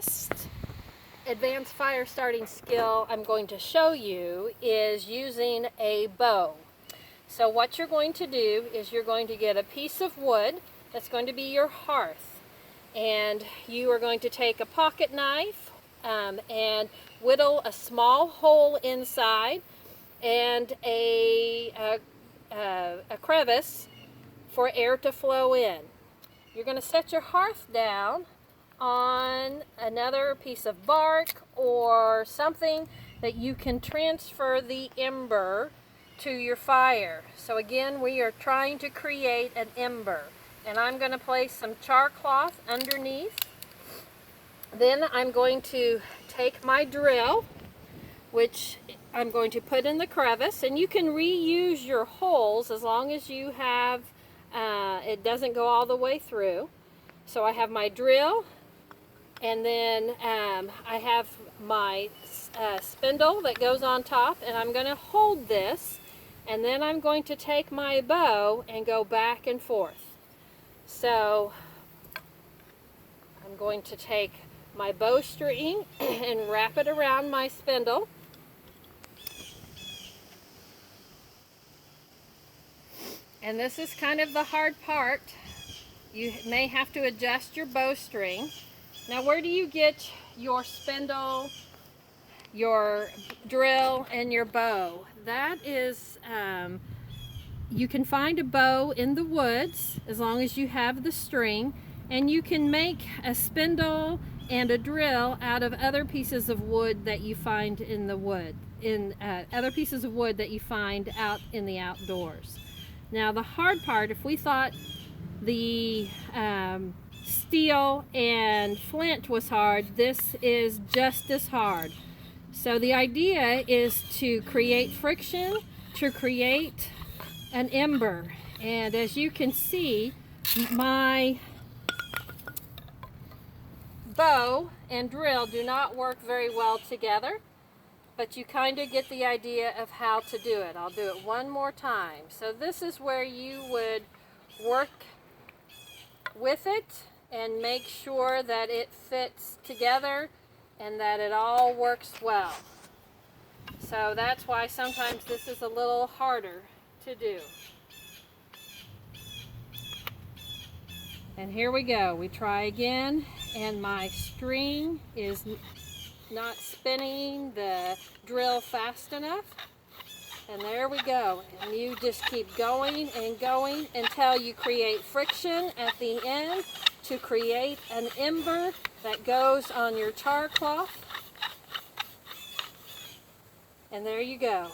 last advanced fire starting skill I'm going to show you is using a bow. So what you're going to do is you're going to get a piece of wood that's going to be your hearth, and you are going to take a pocket knife and whittle a small hole inside and a crevice for air to flow in. You're going to set your hearth down on another piece of bark or something that you can transfer the ember to your fire. So again, we are trying to create an ember, and I'm going to place some char cloth underneath. Then I'm going to take my drill, which I'm going to put in the crevice, and you can reuse your holes as long as you have it doesn't go all the way through. So I have my drill, and then I have my spindle that goes on top, and I'm going to hold this, and then I'm going to take my bow and go back and forth. So I'm going to take my bowstring and wrap it around my spindle. And this is kind of the hard part. You may have to adjust your bowstring. Now, where do you get your spindle, your drill, and your bow? That is, you can find a bow in the woods as long as you have the string, and you can make a spindle and a drill out of other pieces of wood that you find in the wood, other pieces of wood that you find out in the outdoors. Now, the hard part, if we thought the steel and flint was hard, this is just as hard. So the idea is to create friction, to create an ember. And as you can see, my bow and drill do not work very well together, but you kind of get the idea of how to do it. I'll do it one more time. So this is where you would work with it and make sure that it fits together and that it all works well. So that's why sometimes this is a little harder to do. And here we go. We try again, and my string is not spinning the drill fast enough. And there we go. And you just keep going and going until you create friction at the end to create an ember that goes on your char cloth. And there you go.